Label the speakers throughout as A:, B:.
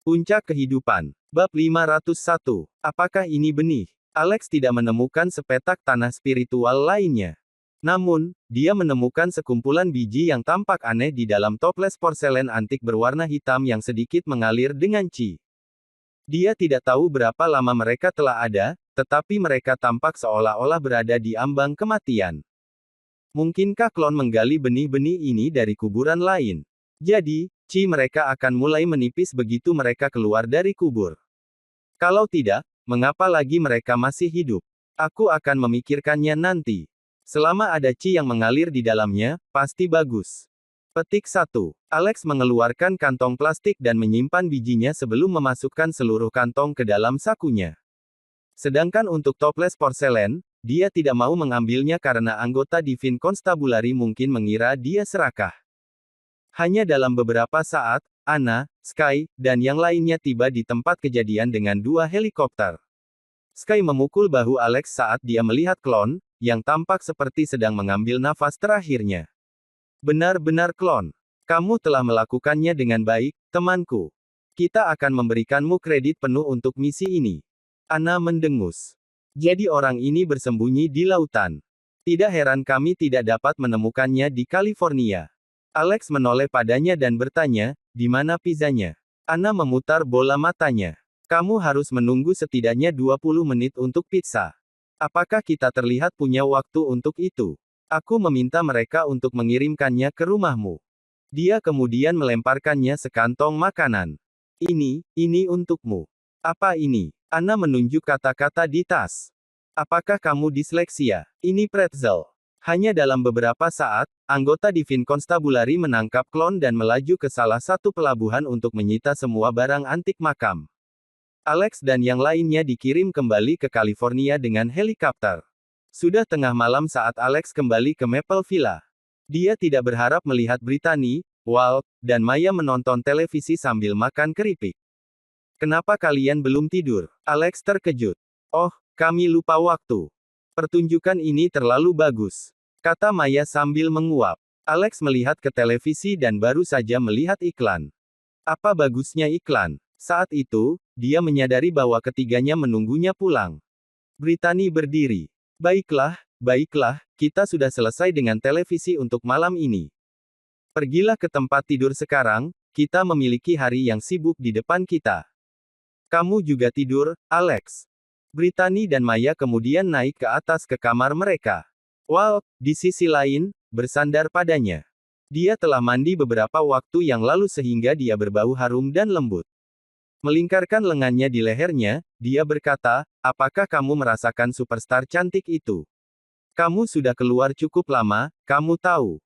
A: Puncak kehidupan. Bab 501. Apakah ini benih? Alex tidak menemukan sepetak tanah spiritual lainnya. Namun, dia menemukan sekumpulan biji yang tampak aneh di dalam toples porselen antik berwarna hitam yang sedikit mengalir dengan qi. Dia tidak tahu berapa lama mereka telah ada, tetapi mereka tampak seolah-olah berada di ambang kematian. Mungkinkah klon menggali benih-benih ini dari kuburan lain? Jadi, qi mereka akan mulai menipis begitu mereka keluar dari kubur. Kalau tidak, mengapa lagi mereka masih hidup? Aku akan memikirkannya nanti. Selama ada qi yang mengalir di dalamnya, pasti bagus. Petik 1. Alex mengeluarkan kantong plastik dan menyimpan bijinya sebelum memasukkan seluruh kantong ke dalam sakunya. Sedangkan untuk toples porselen, dia tidak mau mengambilnya karena anggota Divine Constabulary mungkin mengira dia serakah. Hanya dalam beberapa saat, Anna, Sky, dan yang lainnya tiba di tempat kejadian dengan 2 helikopter. Sky memukul bahu Alex saat dia melihat klon, yang tampak seperti sedang mengambil nafas terakhirnya. Benar-benar klon. Kamu telah melakukannya dengan baik, temanku. Kita akan memberikanmu kredit penuh untuk misi ini. Anna mendengus. Jadi orang ini bersembunyi di lautan. Tidak heran kami tidak dapat menemukannya di California. Alex menoleh padanya dan bertanya, di mana pizzanya? Anna memutar bola matanya. Kamu harus menunggu setidaknya 20 menit untuk pizza. Apakah kita terlihat punya waktu untuk itu? Aku meminta mereka untuk mengirimkannya ke rumahmu. Dia kemudian melemparkannya sekantong makanan. Ini untukmu. Apa ini? Anna menunjuk kata-kata di tas. Apakah kamu disleksia? Ini pretzel. Hanya dalam beberapa saat, anggota Divine Constabulary menangkap klon dan melaju ke salah satu pelabuhan untuk menyita semua barang antik makam. Alex dan yang lainnya dikirim kembali ke California dengan helikopter. Sudah tengah malam saat Alex kembali ke Maple Villa. Dia tidak berharap melihat Brittany, Walt, dan Maya menonton televisi sambil makan keripik. Kenapa kalian belum tidur? Alex terkejut. Oh, kami lupa waktu. Pertunjukan ini terlalu bagus, kata Maya sambil menguap. Alex melihat ke televisi dan baru saja melihat iklan. Apa bagusnya iklan? Saat itu, dia menyadari bahwa ketiganya menunggunya pulang. Brittany berdiri. Baiklah, kita sudah selesai dengan televisi untuk malam ini. Pergilah ke tempat tidur sekarang, kita memiliki hari yang sibuk di depan kita. Kamu juga tidur, Alex. Brittany dan Maya kemudian naik ke atas ke kamar mereka. Walt, di sisi lain, bersandar padanya. Dia telah mandi beberapa waktu yang lalu sehingga dia berbau harum dan lembut. Melingkarkan lengannya di lehernya, dia berkata, apakah kamu merasakan superstar cantik itu? Kamu sudah keluar cukup lama, kamu tahu.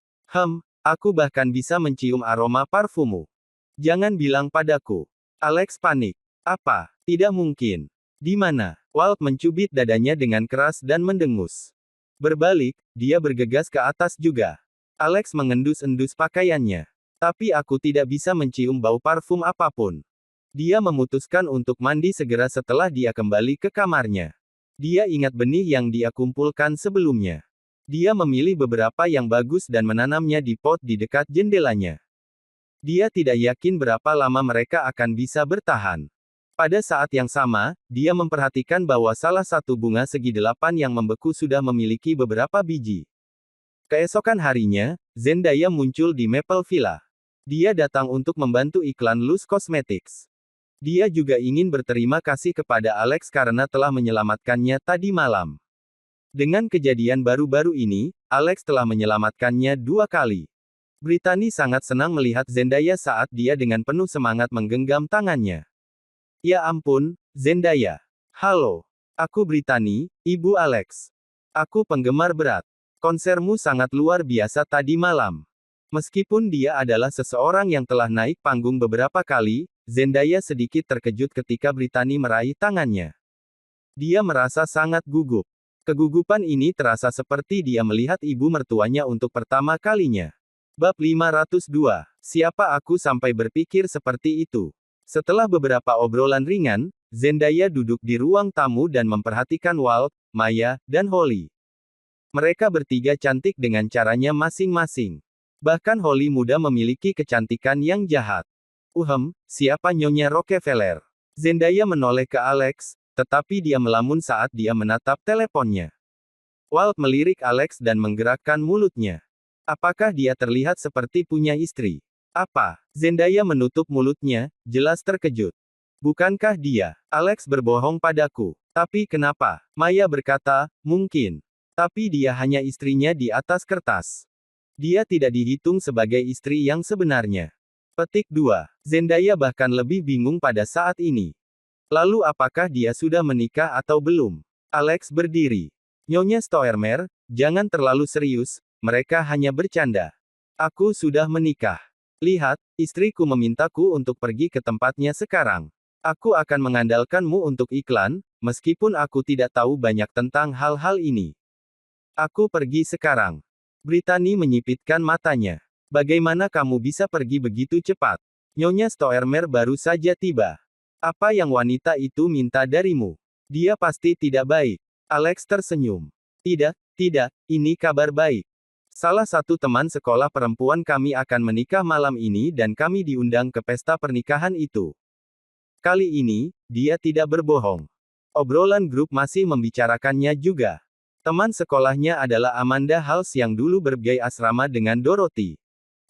A: Aku bahkan bisa mencium aroma parfummu. Jangan bilang padaku. Alex panik. Apa? Tidak mungkin. Di mana? Walt mencubit dadanya dengan keras dan mendengus. Berbalik, dia bergegas ke atas juga. Alex mengendus-endus pakaiannya. Tapi aku tidak bisa mencium bau parfum apapun. Dia memutuskan untuk mandi segera setelah dia kembali ke kamarnya. Dia ingat benih yang dia kumpulkan sebelumnya. Dia memilih beberapa yang bagus dan menanamnya di pot di dekat jendelanya. Dia tidak yakin berapa lama mereka akan bisa bertahan. Pada saat yang sama, dia memperhatikan bahwa salah satu bunga segi delapan yang membeku sudah memiliki beberapa biji. Keesokan harinya, Zendaya muncul di Maple Villa. Dia datang untuk membantu iklan Lush Cosmetics. Dia juga ingin berterima kasih kepada Alex karena telah menyelamatkannya tadi malam. Dengan kejadian baru-baru ini, Alex telah menyelamatkannya 2 kali. Brittany sangat senang melihat Zendaya saat dia dengan penuh semangat menggenggam tangannya. Ya ampun, Zendaya. Halo. Aku Brittany, Ibu Alex. Aku penggemar berat. Konsermu sangat luar biasa tadi malam. Meskipun dia adalah seseorang yang telah naik panggung beberapa kali, Zendaya sedikit terkejut ketika Brittany meraih tangannya. Dia merasa sangat gugup. Kegugupan ini terasa seperti dia melihat ibu mertuanya untuk pertama kalinya. Bab 502. Siapa aku sampai berpikir seperti itu? Setelah beberapa obrolan ringan, Zendaya duduk di ruang tamu dan memperhatikan Walt, Maya, dan Holly. Mereka bertiga cantik dengan caranya masing-masing. Bahkan Holly muda memiliki kecantikan yang jahat. Siapa Nyonya Rockefeller? Zendaya menoleh ke Alex, tetapi dia melamun saat dia menatap teleponnya. Walt melirik Alex dan menggerakkan mulutnya. Apakah dia terlihat seperti punya istri? Apa? Zendaya menutup mulutnya, jelas terkejut. Bukankah dia? Alex berbohong padaku. Tapi kenapa? Maya berkata, mungkin. Tapi dia hanya istrinya di atas kertas. Dia tidak dihitung sebagai istri yang sebenarnya. Petik 2. Zendaya bahkan lebih bingung pada saat ini. Lalu apakah dia sudah menikah atau belum? Alex berdiri. Nyonya Stoermer, jangan terlalu serius, mereka hanya bercanda. Aku sudah menikah. Lihat, istriku memintaku untuk pergi ke tempatnya sekarang. Aku akan mengandalkanmu untuk iklan, meskipun aku tidak tahu banyak tentang hal-hal ini. Aku pergi sekarang. Brittany menyipitkan matanya. Bagaimana kamu bisa pergi begitu cepat? Nyonya Stoermer baru saja tiba. Apa yang wanita itu minta darimu? Dia pasti tidak baik. Alex tersenyum. Tidak, ini kabar baik. Salah satu teman sekolah perempuan kami akan menikah malam ini dan kami diundang ke pesta pernikahan itu. Kali ini, dia tidak berbohong. Obrolan grup masih membicarakannya juga. Teman sekolahnya adalah Amanda Hals yang dulu bergay asrama dengan Dorothy.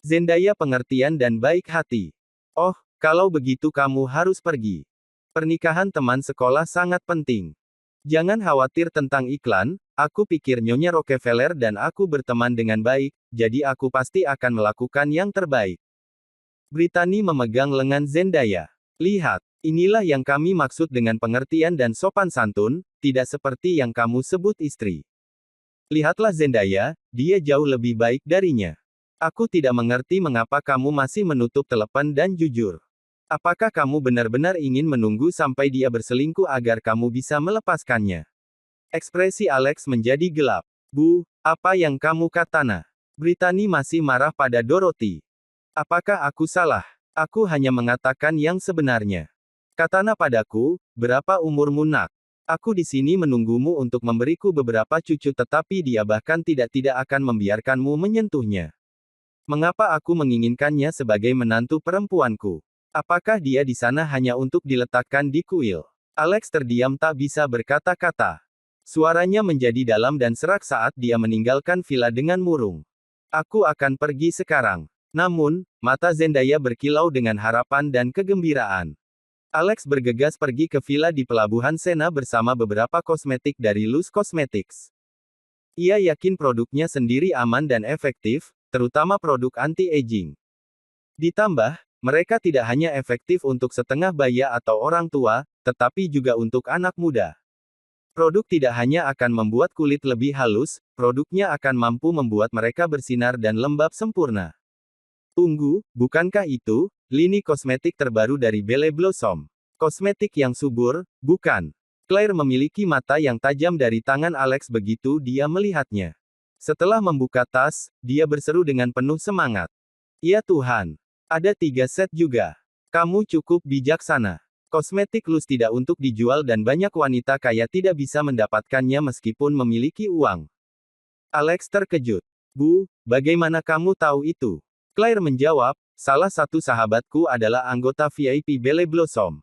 A: Zendaya pengertian dan baik hati. Oh, kalau begitu kamu harus pergi. Pernikahan teman sekolah sangat penting. Jangan khawatir tentang iklan, aku pikir Nyonya Rockefeller dan aku berteman dengan baik, jadi aku pasti akan melakukan yang terbaik. Brittany memegang lengan Zendaya. Lihat, inilah yang kami maksud dengan pengertian dan sopan santun, tidak seperti yang kamu sebut istri. Lihatlah Zendaya, dia jauh lebih baik darinya. Aku tidak mengerti mengapa kamu masih menutup telepon dan jujur. Apakah kamu benar-benar ingin menunggu sampai dia berselingkuh agar kamu bisa melepaskannya? Ekspresi Alex menjadi gelap. Bu, apa yang kamu katakan? Brittany masih marah pada Dorothy. Apakah aku salah? Aku hanya mengatakan yang sebenarnya. Katana padaku, berapa umurmu nak? Aku di sini menunggumu untuk memberiku beberapa cucu tetapi dia bahkan tidak akan membiarkanmu menyentuhnya. Mengapa aku menginginkannya sebagai menantu perempuanku? Apakah dia di sana hanya untuk diletakkan di kuil? Alex terdiam tak bisa berkata-kata. Suaranya menjadi dalam dan serak saat dia meninggalkan villa dengan murung. Aku akan pergi sekarang. Namun, mata Zendaya berkilau dengan harapan dan kegembiraan. Alex bergegas pergi ke villa di Pelabuhan Sena bersama beberapa kosmetik dari Luz Cosmetics. Ia yakin produknya sendiri aman dan efektif, terutama produk anti-aging. Ditambah, mereka tidak hanya efektif untuk setengah baya atau orang tua, tetapi juga untuk anak muda. Produk tidak hanya akan membuat kulit lebih halus, produknya akan mampu membuat mereka bersinar dan lembab sempurna. Tunggu, bukankah itu lini kosmetik terbaru dari Belle Blossom? Kosmetik yang subur, bukan? Claire memiliki mata yang tajam dari tangan Alex begitu dia melihatnya. Setelah membuka tas, dia berseru dengan penuh semangat. Ya Tuhan! Ada 3 set juga. Kamu cukup bijaksana. Kosmetik Luz tidak untuk dijual dan banyak wanita kaya tidak bisa mendapatkannya meskipun memiliki uang. Alex terkejut. Bu, bagaimana kamu tahu itu? Claire menjawab, salah satu sahabatku adalah anggota VIP Belle Blossom.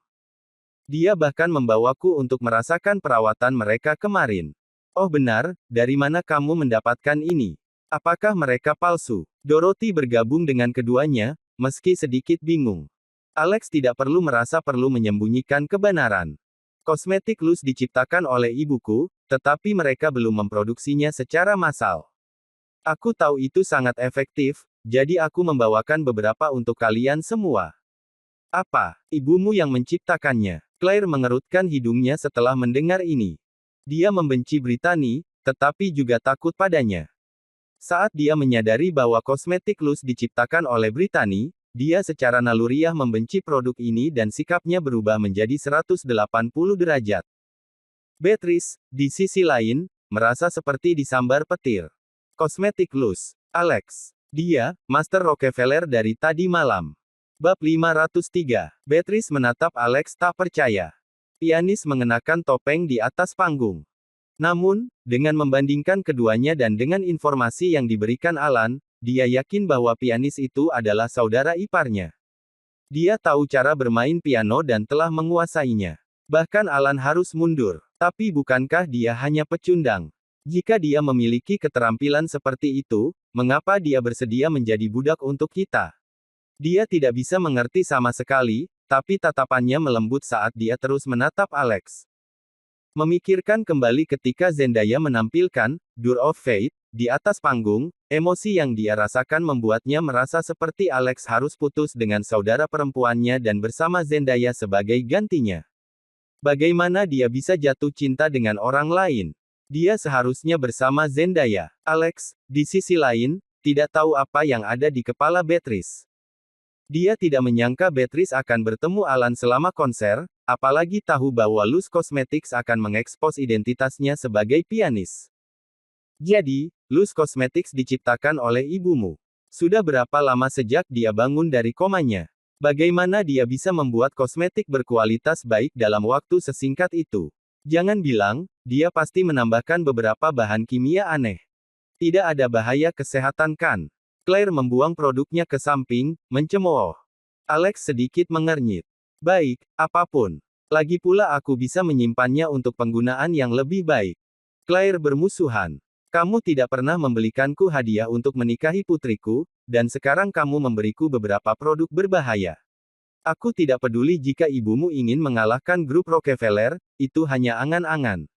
A: Dia bahkan membawaku untuk merasakan perawatan mereka kemarin. Oh benar, dari mana kamu mendapatkan ini? Apakah mereka palsu? Dorothy bergabung dengan keduanya, meski sedikit bingung. Alex tidak perlu merasa perlu menyembunyikan kebenaran. Kosmetik Luz diciptakan oleh ibuku, tetapi mereka belum memproduksinya secara massal. Aku tahu itu sangat efektif, jadi aku membawakan beberapa untuk kalian semua. Apa? Ibumu yang menciptakannya? Claire mengerutkan hidungnya setelah mendengar ini. Dia membenci Brittany, tetapi juga takut padanya. Saat dia menyadari bahwa kosmetik Luz diciptakan oleh Brittany, dia secara naluriah membenci produk ini dan sikapnya berubah menjadi 180 derajat. Beatrice, di sisi lain, merasa seperti disambar petir. Kosmetik Luz. Alex. Dia, Master Rockefeller dari tadi malam. Bab 503. Beatrice menatap Alex tak percaya. Pianis mengenakan topeng di atas panggung. Namun, dengan membandingkan keduanya dan dengan informasi yang diberikan Alan, dia yakin bahwa pianis itu adalah saudara iparnya. Dia tahu cara bermain piano dan telah menguasainya. Bahkan Alan harus mundur. Tapi bukankah dia hanya pecundang? Jika dia memiliki keterampilan seperti itu, mengapa dia bersedia menjadi budak untuk kita? Dia tidak bisa mengerti sama sekali, tapi tatapannya melembut saat dia terus menatap Alex. Memikirkan kembali ketika Zendaya menampilkan Door of Fate di atas panggung, emosi yang dia rasakan membuatnya merasa seperti Alex harus putus dengan saudara perempuannya dan bersama Zendaya sebagai gantinya. Bagaimana dia bisa jatuh cinta dengan orang lain? Dia seharusnya bersama Zendaya. Alex, di sisi lain, tidak tahu apa yang ada di kepala Beatrice. Dia tidak menyangka Beatrice akan bertemu Alan selama konser, apalagi tahu bahwa Loose Cosmetics akan mengekspos identitasnya sebagai pianis. Jadi, Loose Cosmetics diciptakan oleh ibumu. Sudah berapa lama sejak dia bangun dari komanya? Bagaimana dia bisa membuat kosmetik berkualitas baik dalam waktu sesingkat itu? Jangan bilang, dia pasti menambahkan beberapa bahan kimia aneh. Tidak ada bahaya kesehatan kan? Claire membuang produknya ke samping, mencemooh. Alex sedikit mengernyit. Baik, apapun. Lagi pula aku bisa menyimpannya untuk penggunaan yang lebih baik. Claire bermusuhan. Kamu tidak pernah membelikanku hadiah untuk menikahi putriku, dan sekarang kamu memberiku beberapa produk berbahaya. Aku tidak peduli jika ibumu ingin mengalahkan grup Rockefeller, itu hanya angan-angan.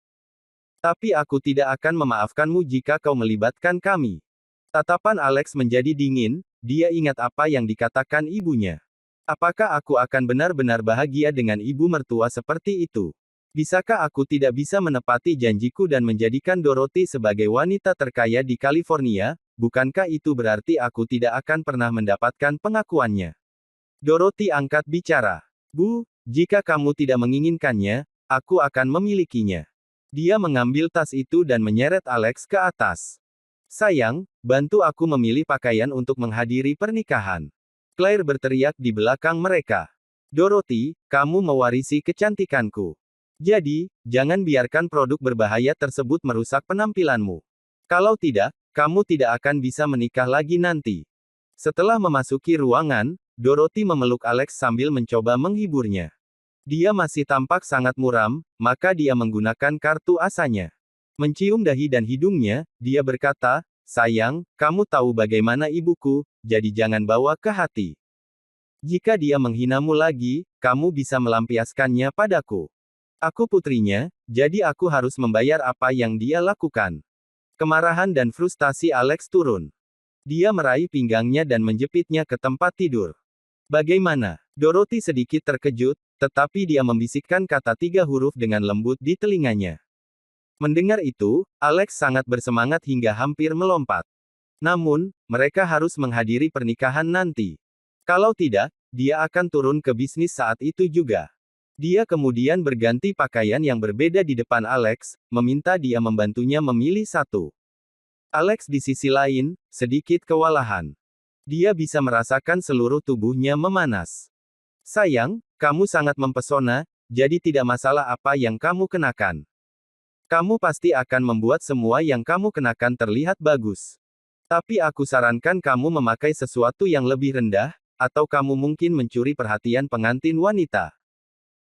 A: Tapi aku tidak akan memaafkanmu jika kau melibatkan kami. Tatapan Alex menjadi dingin, dia ingat apa yang dikatakan ibunya. Apakah aku akan benar-benar bahagia dengan ibu mertua seperti itu? Bisakah aku tidak bisa menepati janjiku dan menjadikan Dorothy sebagai wanita terkaya di California? Bukankah itu berarti aku tidak akan pernah mendapatkan pengakuannya? Dorothy angkat bicara. Bu, jika kamu tidak menginginkannya, aku akan memilikinya. Dia mengambil tas itu dan menyeret Alex ke atas. Sayang, bantu aku memilih pakaian untuk menghadiri pernikahan. Claire berteriak di belakang mereka. Dorothy, kamu mewarisi kecantikanku. Jadi, jangan biarkan produk berbahaya tersebut merusak penampilanmu. Kalau tidak, kamu tidak akan bisa menikah lagi nanti. Setelah memasuki ruangan, Dorothy memeluk Alex sambil mencoba menghiburnya. Dia masih tampak sangat muram, maka dia menggunakan kartu asanya. Mencium dahi dan hidungnya, dia berkata, sayang, kamu tahu bagaimana ibuku, jadi jangan bawa ke hati. Jika dia menghinamu lagi, kamu bisa melampiaskannya padaku. Aku putrinya, jadi aku harus membayar apa yang dia lakukan. Kemarahan dan frustasi Alex turun. Dia meraih pinggangnya dan menjepitnya ke tempat tidur. Bagaimana? Dorothy sedikit terkejut, tetapi dia membisikkan kata 3 huruf dengan lembut di telinganya. Mendengar itu, Alex sangat bersemangat hingga hampir melompat. Namun, mereka harus menghadiri pernikahan nanti. Kalau tidak, dia akan turun ke bisnis saat itu juga. Dia kemudian berganti pakaian yang berbeda di depan Alex, meminta dia membantunya memilih satu. Alex di sisi lain, sedikit kewalahan. Dia bisa merasakan seluruh tubuhnya memanas. Sayang, kamu sangat mempesona, jadi tidak masalah apa yang kamu kenakan. Kamu pasti akan membuat semua yang kamu kenakan terlihat bagus. Tapi aku sarankan kamu memakai sesuatu yang lebih rendah, atau kamu mungkin mencuri perhatian pengantin wanita.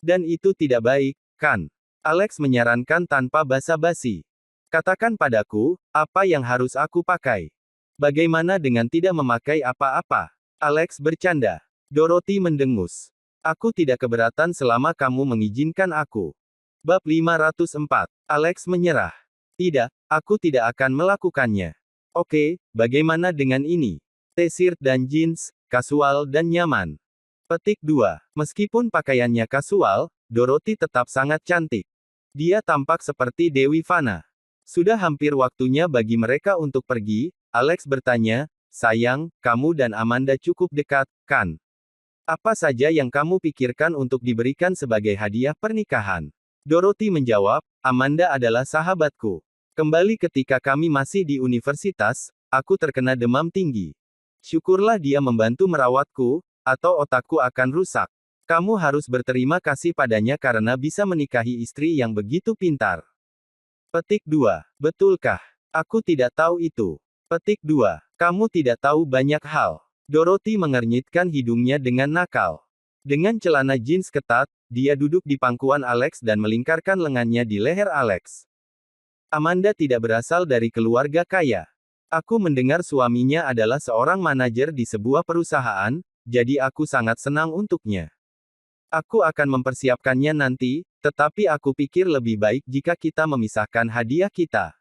A: Dan itu tidak baik, kan? Alex menyarankan tanpa basa-basi. Katakan padaku, apa yang harus aku pakai? Bagaimana dengan tidak memakai apa-apa? Alex bercanda. Dorothy mendengus. Aku tidak keberatan selama kamu mengizinkan aku. Bab 504. Alex menyerah. Tidak, aku tidak akan melakukannya. Oke, bagaimana dengan ini? T-shirt dan jeans, kasual dan nyaman. Petik 2. Meskipun pakaiannya kasual, Dorothy tetap sangat cantik. Dia tampak seperti Dewi Fana. Sudah hampir waktunya bagi mereka untuk pergi, Alex bertanya, sayang, kamu dan Amanda cukup dekat, kan? Apa saja yang kamu pikirkan untuk diberikan sebagai hadiah pernikahan? Dorothy menjawab, Amanda adalah sahabatku. Kembali ketika kami masih di universitas, aku terkena demam tinggi. Syukurlah dia membantu merawatku, atau otakku akan rusak. Kamu harus berterima kasih padanya karena bisa menikahi istri yang begitu pintar. Petik 2. Betulkah? Aku tidak tahu itu. Petik 2. Kamu tidak tahu banyak hal. Dorothy mengernyitkan hidungnya dengan nakal. Dengan celana jeans ketat, dia duduk di pangkuan Alex dan melingkarkan lengannya di leher Alex. Amanda tidak berasal dari keluarga kaya. Aku mendengar suaminya adalah seorang manajer di sebuah perusahaan, jadi aku sangat senang untuknya. Aku akan mempersiapkannya nanti, tetapi aku pikir lebih baik jika kita memisahkan hadiah kita.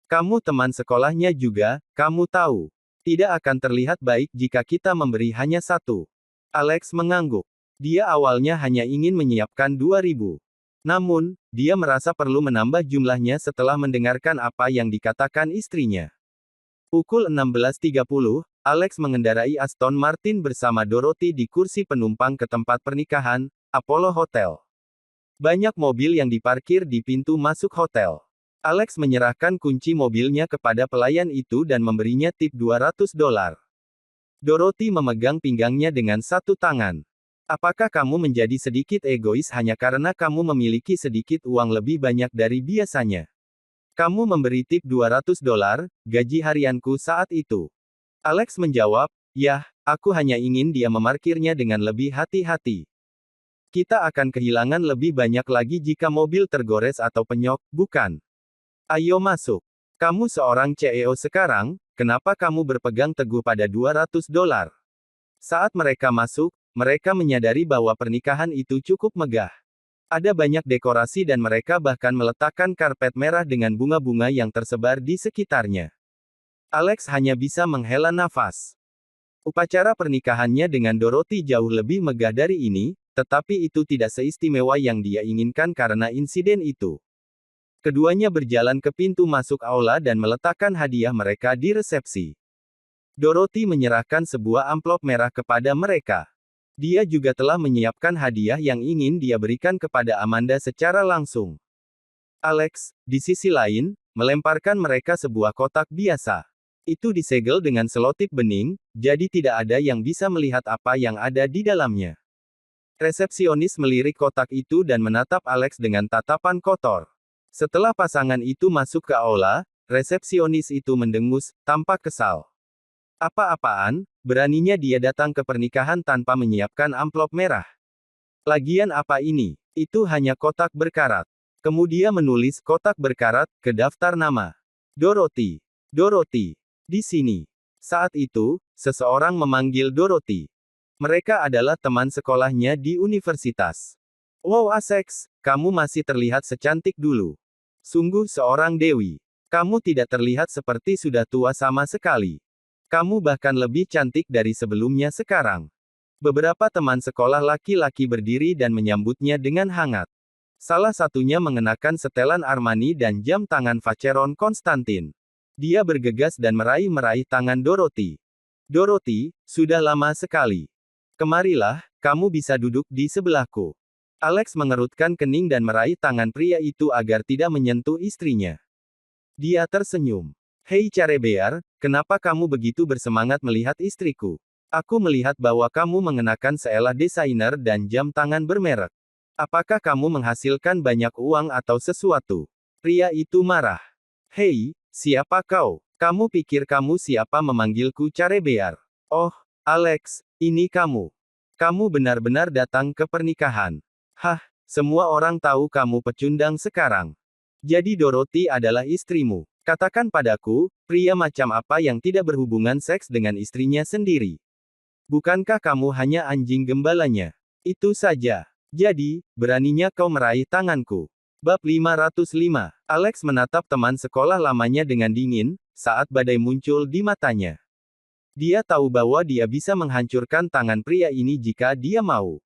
A: Kamu teman sekolahnya juga, kamu tahu. Tidak akan terlihat baik jika kita memberi hanya satu. Alex mengangguk. Dia awalnya hanya ingin menyiapkan 2.000. Namun, dia merasa perlu menambah jumlahnya setelah mendengarkan apa yang dikatakan istrinya. Pukul 16.30, Alex mengendarai Aston Martin bersama Dorothy di kursi penumpang ke tempat pernikahan, Apollo Hotel. Banyak mobil yang diparkir di pintu masuk hotel. Alex menyerahkan kunci mobilnya kepada pelayan itu dan memberinya tip $200. Dorothy memegang pinggangnya dengan satu tangan. Apakah kamu menjadi sedikit egois hanya karena kamu memiliki sedikit uang lebih banyak dari biasanya? Kamu memberi tip $200, gaji harianku saat itu. Alex menjawab, yah, aku hanya ingin dia memarkirnya dengan lebih hati-hati. Kita akan kehilangan lebih banyak lagi jika mobil tergores atau penyok, bukan? Ayo masuk. Kamu seorang CEO sekarang, kenapa kamu berpegang teguh pada $200? Saat mereka masuk, mereka menyadari bahwa pernikahan itu cukup megah. Ada banyak dekorasi dan mereka bahkan meletakkan karpet merah dengan bunga-bunga yang tersebar di sekitarnya. Alex hanya bisa menghela nafas. Upacara pernikahannya dengan Dorothy jauh lebih megah dari ini, tetapi itu tidak seistimewa yang dia inginkan karena insiden itu. Keduanya berjalan ke pintu masuk aula dan meletakkan hadiah mereka di resepsi. Dorothy menyerahkan sebuah amplop merah kepada mereka. Dia juga telah menyiapkan hadiah yang ingin dia berikan kepada Amanda secara langsung. Alex, di sisi lain, melemparkan mereka sebuah kotak biasa. Itu disegel dengan selotip bening, jadi tidak ada yang bisa melihat apa yang ada di dalamnya. Resepsionis melirik kotak itu dan menatap Alex dengan tatapan kotor. Setelah pasangan itu masuk ke aula, resepsionis itu mendengus, tampak kesal. Apa-apaan, beraninya dia datang ke pernikahan tanpa menyiapkan amplop merah. Lagian apa ini? Itu hanya kotak berkarat. Kemudian menulis kotak berkarat ke daftar nama. Dorothy. Dorothy. Di sini. Saat itu, seseorang memanggil Dorothy. Mereka adalah teman sekolahnya di universitas. Wow Alex, kamu masih terlihat secantik dulu. Sungguh seorang dewi. Kamu tidak terlihat seperti sudah tua sama sekali. Kamu bahkan lebih cantik dari sebelumnya sekarang. Beberapa teman sekolah laki-laki berdiri dan menyambutnya dengan hangat. Salah satunya mengenakan setelan Armani dan jam tangan Vacheron Constantin. Dia bergegas dan meraih-meraih tangan Dorothy. Dorothy, sudah lama sekali. Kemarilah, kamu bisa duduk di sebelahku. Alex mengerutkan kening dan meraih tangan pria itu agar tidak menyentuh istrinya. Dia tersenyum. Hei Carebear, kenapa kamu begitu bersemangat melihat istriku? Aku melihat bahwa kamu mengenakan seelah desainer dan jam tangan bermerek. Apakah kamu menghasilkan banyak uang atau sesuatu? Pria itu marah. Hei, siapa kau? Kamu pikir kamu siapa memanggilku Carebear? Oh, Alex, ini kamu. Kamu benar-benar datang ke pernikahan. Hah, semua orang tahu kamu pecundang sekarang. Jadi Dorothy adalah istrimu. Katakan padaku, pria macam apa yang tidak berhubungan seks dengan istrinya sendiri? Bukankah kamu hanya anjing gembalanya? Itu saja. Jadi, beraninya kau meraih tanganku. Bab 505. Alex menatap teman sekolah lamanya dengan dingin, saat badai muncul di matanya. Dia tahu bahwa dia bisa menghancurkan tangan pria ini jika dia mau.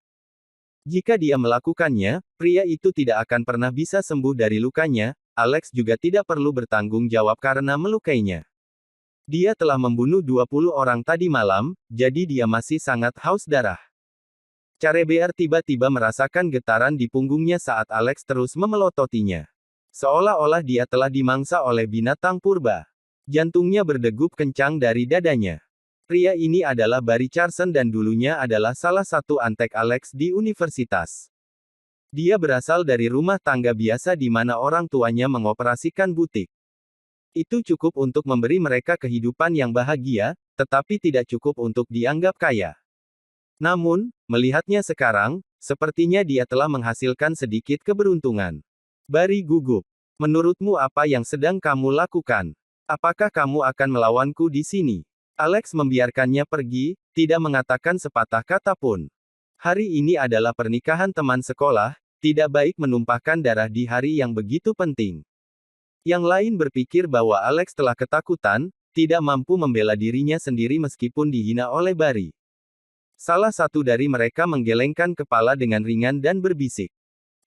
A: Jika dia melakukannya, pria itu tidak akan pernah bisa sembuh dari lukanya. Alex juga tidak perlu bertanggung jawab karena melukainya. Dia telah membunuh 20 orang tadi malam, jadi dia masih sangat haus darah. Carebear tiba-tiba merasakan getaran di punggungnya saat Alex terus memelototinya. Seolah-olah dia telah dimangsa oleh binatang purba. Jantungnya berdegup kencang dari dadanya. Pria ini adalah Barry Carson dan dulunya adalah salah satu antek Alex di universitas. Dia berasal dari rumah tangga biasa di mana orang tuanya mengoperasikan butik. Itu cukup untuk memberi mereka kehidupan yang bahagia, tetapi tidak cukup untuk dianggap kaya. Namun, melihatnya sekarang, sepertinya dia telah menghasilkan sedikit keberuntungan. Barry gugup. Menurutmu apa yang sedang kamu lakukan? Apakah kamu akan melawanku di sini? Alex membiarkannya pergi, tidak mengatakan sepatah kata pun. Hari ini adalah pernikahan teman sekolah, tidak baik menumpahkan darah di hari yang begitu penting. Yang lain berpikir bahwa Alex telah ketakutan, tidak mampu membela dirinya sendiri meskipun dihina oleh Barry. Salah satu dari mereka menggelengkan kepala dengan ringan dan berbisik.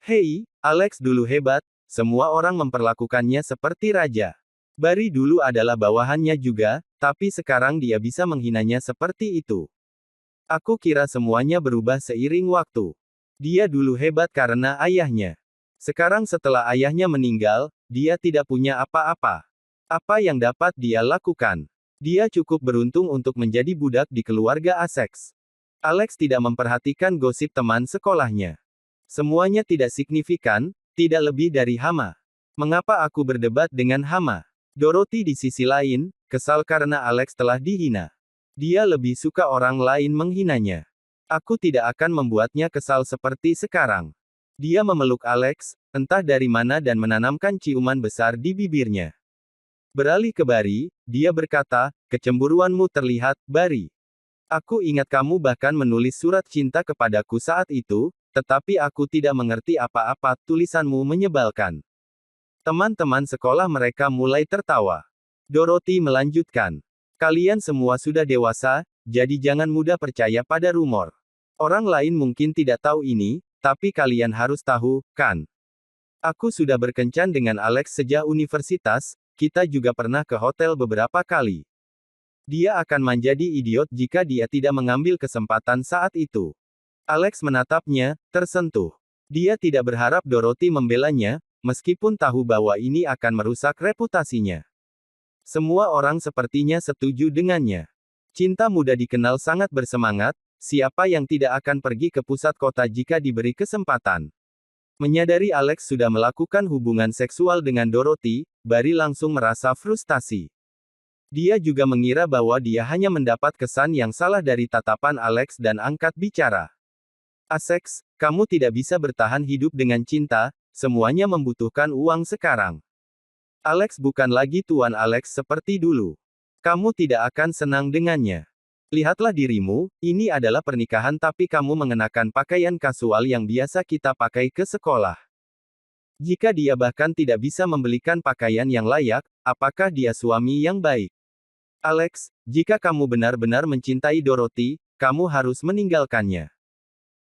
A: Hei, Alex dulu hebat, semua orang memperlakukannya seperti raja. Barry dulu adalah bawahannya juga, tapi sekarang dia bisa menghinanya seperti itu. Aku kira semuanya berubah seiring waktu. Dia dulu hebat karena ayahnya. Sekarang setelah ayahnya meninggal, dia tidak punya apa-apa. Apa yang dapat dia lakukan? Dia cukup beruntung untuk menjadi budak di keluarga Essex. Alex tidak memperhatikan gosip teman sekolahnya. Semuanya tidak signifikan, tidak lebih dari hama. Mengapa aku berdebat dengan hama? Dorothy di sisi lain, kesal karena Alex telah dihina. Dia lebih suka orang lain menghinanya. Aku tidak akan membuatnya kesal seperti sekarang. Dia memeluk Alex, entah dari mana dan menanamkan ciuman besar di bibirnya. Beralih ke Barry, dia berkata, kecemburuanmu terlihat, Barry. Aku ingat kamu bahkan menulis surat cinta kepadaku saat itu, tetapi aku tidak mengerti apa-apa, tulisanmu menyebalkan. Teman-teman sekolah mereka mulai tertawa. Dorothy melanjutkan. Kalian semua sudah dewasa, jadi jangan mudah percaya pada rumor. Orang lain mungkin tidak tahu ini, tapi kalian harus tahu, kan? Aku sudah berkencan dengan Alex sejak universitas, kita juga pernah ke hotel beberapa kali. Dia akan menjadi idiot jika dia tidak mengambil kesempatan saat itu. Alex menatapnya, tersentuh. Dia tidak berharap Dorothy membelanya, meskipun tahu bahwa ini akan merusak reputasinya. Semua orang sepertinya setuju dengannya. Cinta muda dikenal sangat bersemangat, siapa yang tidak akan pergi ke pusat kota jika diberi kesempatan. Menyadari Alex sudah melakukan hubungan seksual dengan Dorothy, Barry langsung merasa frustasi. Dia juga mengira bahwa dia hanya mendapat kesan yang salah dari tatapan Alex dan angkat bicara. Essex, kamu tidak bisa bertahan hidup dengan cinta, semuanya membutuhkan uang sekarang. Alex bukan lagi Tuan Alex seperti dulu. Kamu tidak akan senang dengannya. Lihatlah dirimu, ini adalah pernikahan tapi kamu mengenakan pakaian kasual yang biasa kita pakai ke sekolah. Jika dia bahkan tidak bisa membelikan pakaian yang layak, apakah dia suami yang baik? Alex, jika kamu benar-benar mencintai Dorothy, kamu harus meninggalkannya.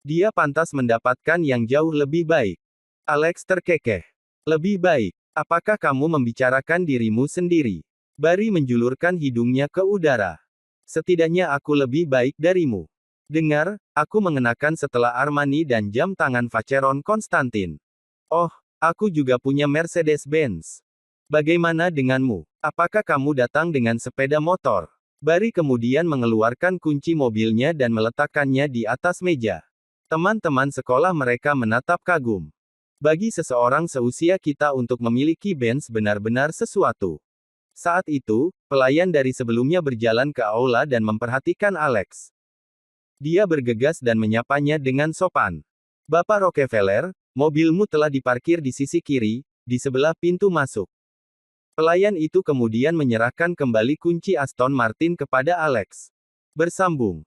A: Dia pantas mendapatkan yang jauh lebih baik. Alex terkekeh. Lebih baik. Apakah kamu membicarakan dirimu sendiri? Barry menjulurkan hidungnya ke udara. Setidaknya aku lebih baik darimu. Dengar, aku mengenakan setelah Armani dan jam tangan Vacheron Constantin. Oh, aku juga punya Mercedes-Benz. Bagaimana denganmu? Apakah kamu datang dengan sepeda motor? Barry kemudian mengeluarkan kunci mobilnya dan meletakkannya di atas meja. Teman-teman sekolah mereka menatap kagum. Bagi seseorang seusia kita untuk memiliki Benz benar-benar sesuatu. Saat itu, pelayan dari sebelumnya berjalan ke aula dan memperhatikan Alex. Dia bergegas dan menyapanya dengan sopan. Bapak Rockefeller, mobilmu telah diparkir di sisi kiri, di sebelah pintu masuk. Pelayan itu kemudian menyerahkan kembali kunci Aston Martin kepada Alex. Bersambung.